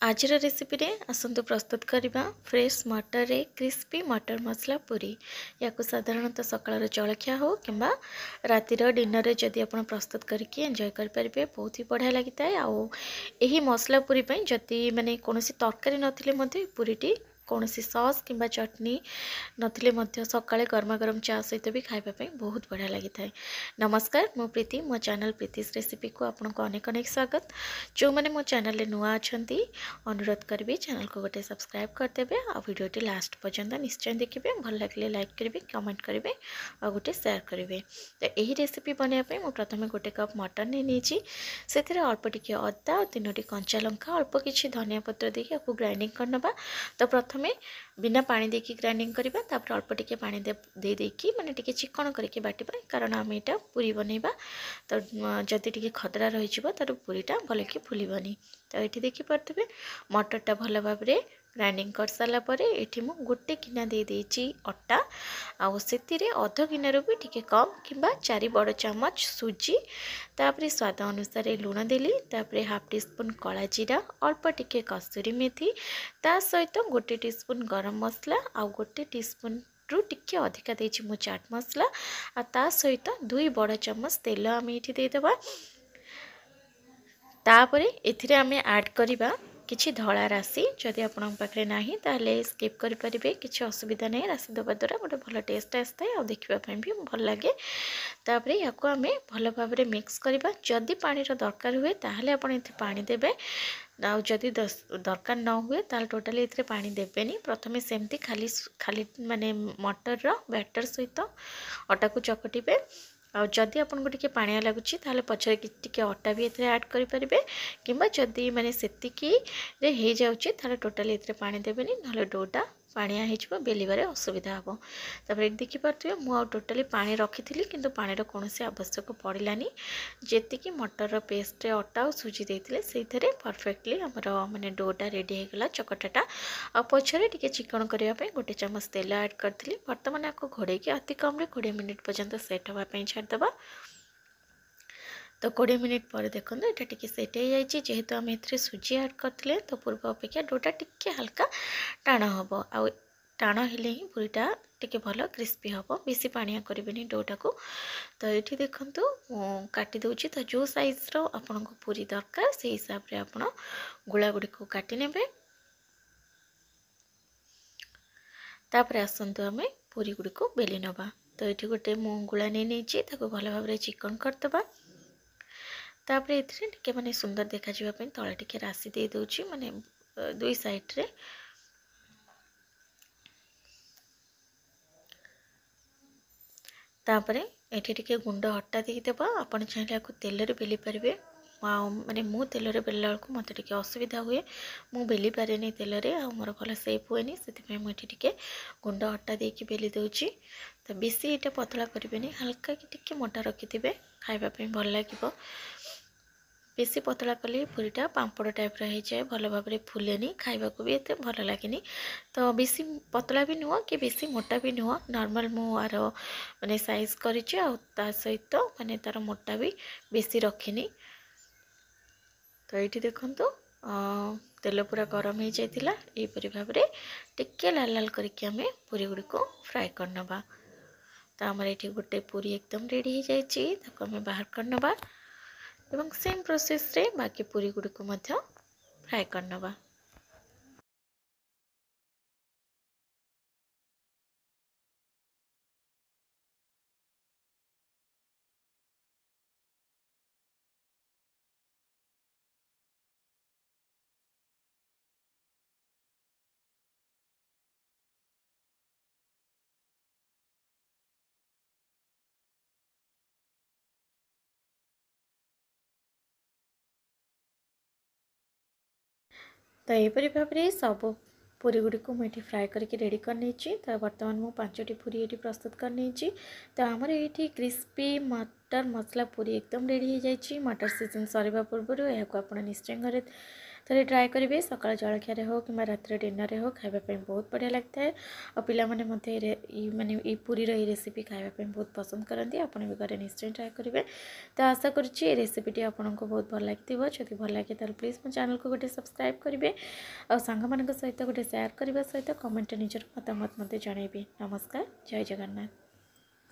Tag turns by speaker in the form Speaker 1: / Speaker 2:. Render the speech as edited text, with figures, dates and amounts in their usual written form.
Speaker 1: आज रेसिपी रे आसतु प्रस्तुत करवा फ्रेश मटर रे क्रिस्पी मटर मसला पूरी। या साधारणतः सकाळ जलखिया हो कि रातिर डिनर जदि आप प्रस्तुत करके एंजॉय करेंगे बहुत ही बढ़िया लगी था। मसला पूरी जदि माने कौन तरकारी नथिले पूरीटी कौन सॉस किंबा चटनी नथिले सकाळे गरमा गरम चा सहित भी खाइबापी बहुत बढ़िया लगी था। नमस्कार, मो प्रीति, मो चैनल प्रीतिश रेसिपी को आपको अनेक अनेक स्वागत। जो मैंने मो चैनल नुआ अच्छा अनुरोध करी चैनल को गोटे सब्सक्राइब करदे आ वीडियोटी लास्ट पर्यंत निश्चय देखिए। भल लगे लाइक करेंगे, कमेंट करेंगे और गोटे शेयर करेंगे। तो यही रेसिपी बनवाई मुझे प्रथम गोटे कप मटन नहीं से अल्प टिके अदा और 3टी कंचा लंका अल्प किसी धनिया पत्र देके आपको ग्राइंडिंग करनबा। तो प्रथमे बिना पानी देकी ग्राइंडिंग करबा, तापर अल्प टिके पानी दे देकी माने टिके चिकन करके बाटिबा, कारण आम एटा पूरी बनैबा। तो जदि टिके खदरा रही तार पूरीटा भल कि फुलबनी। तो ये देखिपे मटरटा भल भाव में ग्राइंडिंग कर सारा पर ये मु गोटे गिना दे देची अटा आउ से अध गिनारू भी टिके कम किंबा 4 बड़ चामच सुजी, तापर स्वाद अनुसार लुण देली, तापर हाफ टी स्पून कला जीरा, अल्प टिके कसूरी मेथी, ता सहित गोटे टीस्पून गरम मसला आउ गोटे टीस्पून रु टिके अधिका देची मु चाट मसला आ ता सहित 2 बड़ चामच तेल आम ये देदेबा। तापरे एथिरे आमे ऐड करिबा किछि धला राशि। जदि आपन पाखरे नाही ताले स्किप करि परिबे, किछि असुविधा नै। राशि दबा द्वारा गोटे भल टेस्ट आसताए और देखिबा पई भी भल लागे। तापरे याको आमे भल भाबरे मिक्स करिबा। जदि पानीर दरकार हुए ताहले आपन एथि पानी देबे, आउ जदि दरकार न हुए ताहले टोटली एथिरे पानी देबेनी। प्रथमे सेमती खाली खाली माने मटर रो बैटर सहित अटा को चकटिबे। और जदि आपको टिके पानिया लगुच ताहले पछरे टिके अटा भी एथरे ऐड करि परिबे, किंबा जदि माने सेतिकी रे हे जाउची ताहले टोटली एथरे पानी देबेनी, नहले डोटा पानिया हेजिबो, बेलिबारे असुविधा हबो। तापर देखि पारथिबे मु आ टोटली पानी रखिथिली किंतु पानीर कोनोसी आवश्यक पड़िलानी। जेतिकी मटर रो पेस्ट रे अटा और सुजी देथिले सेइथरे परफेक्टली हमर माने डोटा रेडी हे गला चकटाटा। आ पछरे टिके चिकन करिया पे गोटे चमच तेल ऐड करथिली। वर्तमान आको घोड़े के अति कम रे 20 मिनिट पर्यंत सेट हवा पे छाड़ दबा। तो 20 मिनिट पर देखो ये टिके सेट हो जाइए। जेहेतु आम ए सुजी ऐड करते तो पूर्व अपेक्षा डोटा टिके हल्का टाण हम आउ टाण हेले ही पूरीटा टिके भल क्रिस्पी हम, बेसी पानिया करेंगे डोटा को। तो ये देखु काटी दूची। तो जो साइज रो आपन को पूरी दरकार से हिसाब रे आपन गुला गुड़ी को काटी नेबे। तापर आसतु आम पूरी गुड़ी को बेली नवा। तो ये गोटे मु गुला नहीं भल भाव में चिकन करदबा। तापर एथिरे टिके माने सुंदर देखा जिबा पे तळे टिके राशि दे दोची, माने दुई साइड रे। तापर एठी टिके गुंड हट्टा दे देबा। आपण चाहिले आको तेल रे बेली परिबे, माने मु तेल रे बेलला को मते टिके असुविधा हुए, मु बेली पारे नै तेल रे आ मोर भल सेप हुए नै। सेति पे मु एठी टिके गुंड हट्टा दे कि बेली दोची। तो बेसी एटा पतला करिबेनी, हल्का कि टिके मोटा रखिथिबे, खाइबा पे भल लागिबो। बेसी पतला कले पूरीटा पांपड़ टाइप रही जाए, भल भाव में फुलेनी, खाइबा को भी एते भल लगे। तो बेसी पतला भी नुह कि बेसी मोटा भी नुह, नॉर्मल मु आर माने साइज करिछि आ ता सहित माने तार मोटा भी बेसी रखिनी। तो ये देखंतु तेल पूरा गरम हो जाइतिला। एपरि भाव में टिके लाल लाल करके आमे पूरी गुडी को फ्राई करनबा। तो आमर ये गोटे पूरी एकदम रेडी हो जाइछि, ताको आमे बाहर करनबा एवं सेम प्रोसेस रे बाकी पूरी गुडी को मध्य फ्राई करनबा। तो यहपरी भाव में सब पूरी गुड़ी को मुझे फ्राए करके रेडी करनी। तो बर्तमान मुझे 5टी पूरी ये प्रस्तुत करनी। तो आमर ये क्रिस्पी मटर मसला पूरी एकदम रेडी हो जाए। मटर सीजन सरिबा पूर्व यह आप निश्चय घरे थे ट्राए करेंगे सकाल जलखिया हो कि रातिर डिनर हो खावाई बहुत बढ़िया लगता है और पिलाने माने पूरी रेसिपी खावाई बहुत पसंद करती आपन भी घरे निश्चय ट्राए करेंगे। तो आशा करुच्ची रेसिपीटी आपको बहुत भल लगी जब भल लगे तो प्लीज़ मो चैनल को गोटे सब्सक्राइब करेंगे और सांग मान सहित गोटे शेयर करने सहित कमेंट निजर मतामत मत जनइबे। नमस्कार, जय जगन्नाथ।